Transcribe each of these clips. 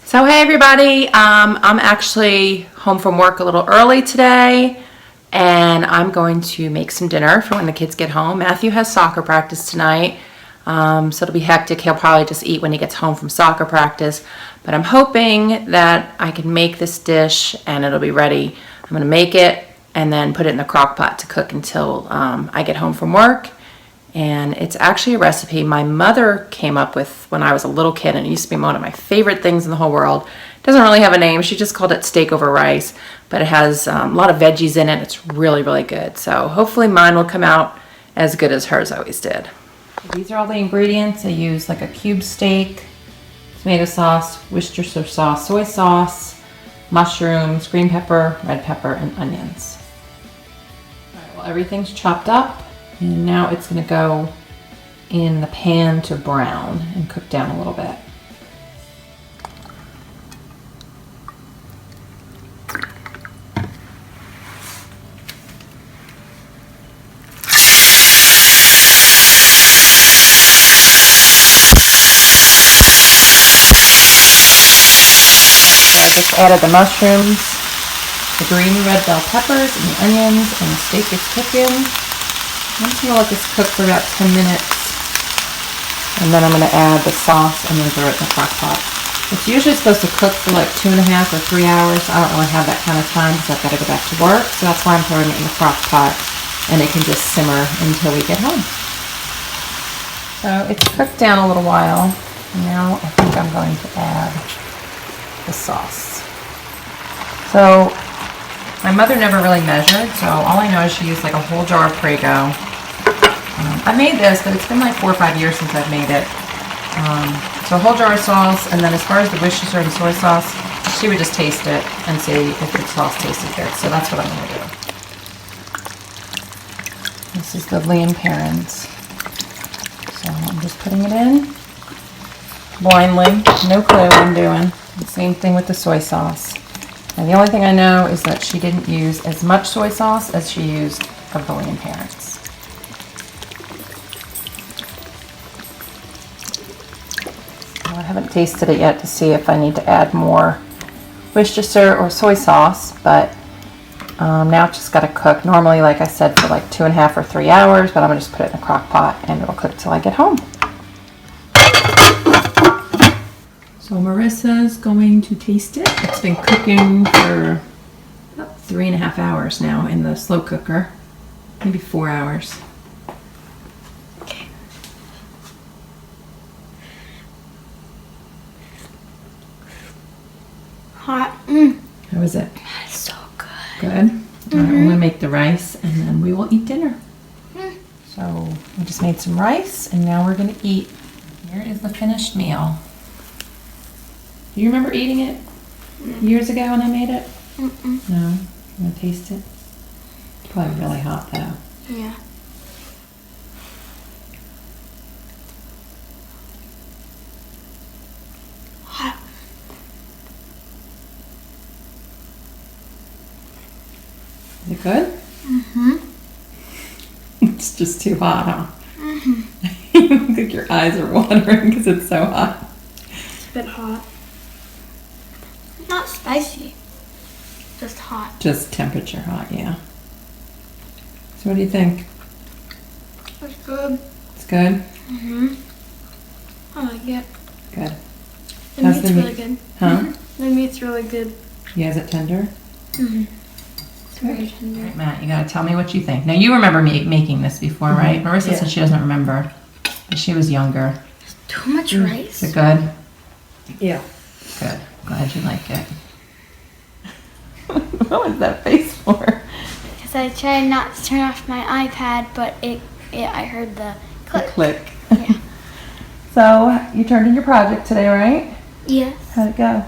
So hey everybody, I'm actually home from work a little early today and I'm going to make some dinner for when the kids get home. Matthew has soccer practice tonight, so it'll be hectic. He'll probably just eat when he gets home from soccer practice, but I'm hoping that I can make this dish and it'll be ready. I'm going to make it and then put it in the crock pot to cook until I get home from work. And it's actually a recipe my mother came up with when I was a little kid, and it used to be one of my favorite things in the whole world. It doesn't really have a name. She just called it steak over rice, but it has a lot of veggies in it. It's really, really good. So hopefully mine will come out as good as hers always did. These are all the ingredients. I use like a cube steak, tomato sauce, Worcestershire sauce, soy sauce, mushrooms, green pepper, red pepper, and onions. All right, well, everything's chopped up. And now it's going to go in the pan to brown and cook down a little bit. So I just added the mushrooms, the green and red bell peppers, and the onions, and the steak is cooking. I'm just going to let this cook for about 10 minutes, and then I'm going to add the sauce and then throw it in the crock pot. It's usually supposed to cook for like 2.5 or 3 hours. I don't really have that kind of time because I've got to go back to work, so that's why I'm throwing it in the crock pot, and it can just simmer until we get home. So it's cooked down a little while. Now I think I'm going to add the sauce. So my mother never really measured, so all I know is she used like a whole jar of Prego. I made this, but it's been like 4 or 5 years since I've made it. So a whole jar of sauce, and then as far as the Worcestershire and soy sauce, she would just taste it and see if the sauce tasted good. So that's what I'm going to do. This is the Lea & Perrins. So I'm just putting it in blindly, no clue what I'm doing. The same thing with the soy sauce. And the only thing I know is that she didn't use as much soy sauce as she used of the Lea & Perrins. I haven't tasted it yet to see if I need to add more Worcestershire or soy sauce, but now it's just got to cook. Normally, like I said, for like 2.5 or 3 hours, but I'm going to just put it in a crock pot and it'll cook till I get home. So Marissa's going to taste it. It's been cooking for about 3.5 hours now in the slow cooker, maybe 4 hours. Okay. Hot. How is it? That's so good. Good? All right, we're going to make the rice and then we will eat dinner. So we just made some rice and now we're going to eat. Here is the finished meal. Do you remember eating it years ago when I made it? No? You want to taste it? It's probably really hot though. Yeah. Hot. Is it good? It's just too hot, huh? You look like your eyes are watering because it's so hot. It's a bit hot. Not spicy. Just hot. Just temperature hot, yeah. So what do you think? It's good. It's good? I like it. Good. The How's meat's the really meat? good. Huh? The meat's really good. Yeah, is it tender? It's very tender. Alright, Matt, you gotta tell me what you think. Now you remember me making this before, right? Marissa said she doesn't remember. But she was younger. Too much rice. Is it good? Yeah. Good. Glad you like it. What was that face for? Because I tried not to turn off my iPad, but I heard the click. Click. Yeah. So you turned in your project today, right? Yes. How'd it go?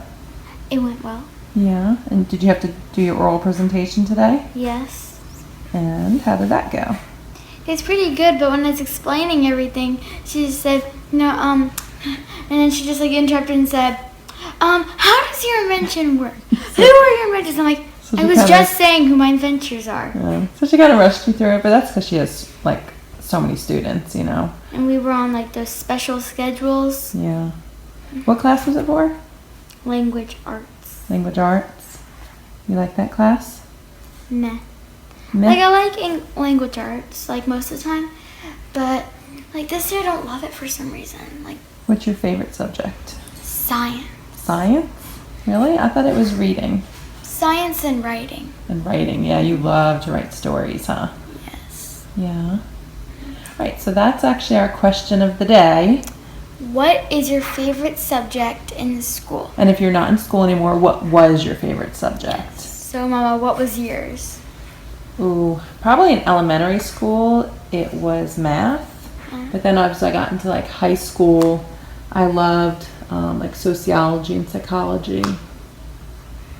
It went well. Yeah. And did you have to do your oral presentation today? Yes. And how did that go? It's pretty good, but when I was explaining everything, she just said, and then she just like interrupted and said, how does your invention work? Who are your inventors? I'm like, So I she was kinda- just saying who my inventors are. So she kind of rushed you through it, but that's because she has like so many students, you know. And we were on like those special schedules. Yeah. What class was it for? Language arts. Language arts. You like that class? Meh. Meh? Like, I like language arts, like, most of the time. But, like, this year I don't love it for some reason. Like, What's your favorite subject? science. Science? Really? I thought it was reading Science and writing. and writing. Yeah, you love to write stories, huh? Yes. Yeah. Right, so that's actually our question of the day. What is your favorite subject in the school? And if you're not in school anymore, what was your favorite subject? So, Mama, what was yours? Ooh, probably in elementary school, it was math. But then as I got into like high school, I loved like sociology and psychology.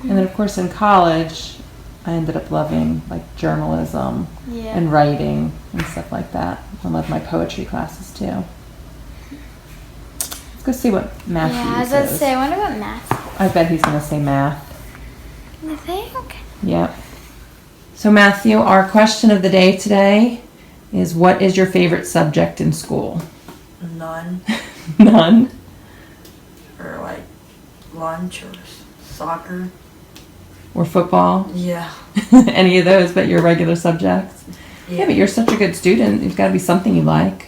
And then of course in college, I ended up loving like journalism Yeah. and writing and stuff like that. I love my poetry classes too. Let's go see what Matthew Yeah, I was about to says. say, I wonder what math. I bet he's gonna say math. You think? Yep. So Matthew, our question of the day today is, what is your favorite subject in school? None. None? Or like lunch or soccer. Or football? Yeah. Any of those but your regular subjects? Yeah, but Yeah. you're such a good student. There's got to be something you like.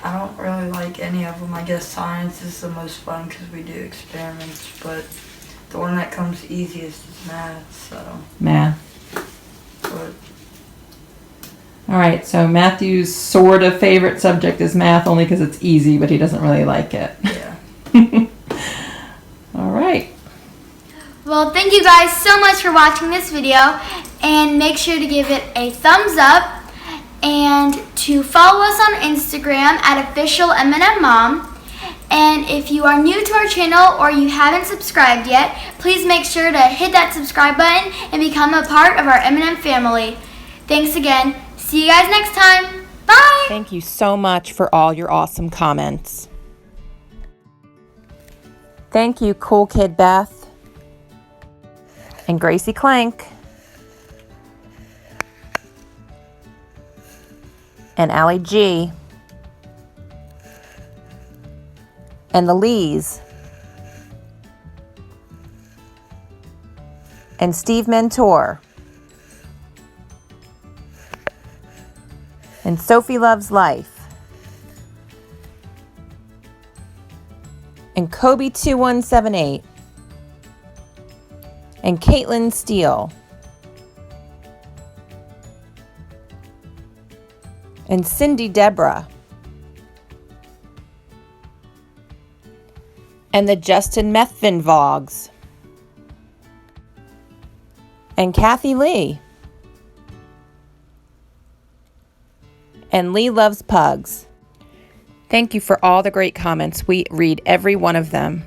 I don't really like any of them. I guess science is the most fun because we do experiments, but the one that comes easiest is math, so. Math. But All right, so Matthew's sort of favorite subject is math only because it's easy, but he doesn't really like it. yeah. All right. Well, thank you guys so much for watching this video, and make sure to give it a thumbs up and to follow us on Instagram at official M&M Mom. And if you are new to our channel or you haven't subscribed yet, please make sure to hit that subscribe button and become a part of our M&M family. Thanks again. See you guys next time. Bye. Thank you so much for all your awesome comments. Thank you, Cool Kid Beth and Gracie Clank and Allie G and the Lees and Steve Mentor and Sophie Loves Life and Kobe2178 and Caitlin Steele and Cindy Deborah and the Justin Methvin Vlogs and Kathy Lee and Lee Loves Pugs. Thank you for all the great comments. We read every one of them.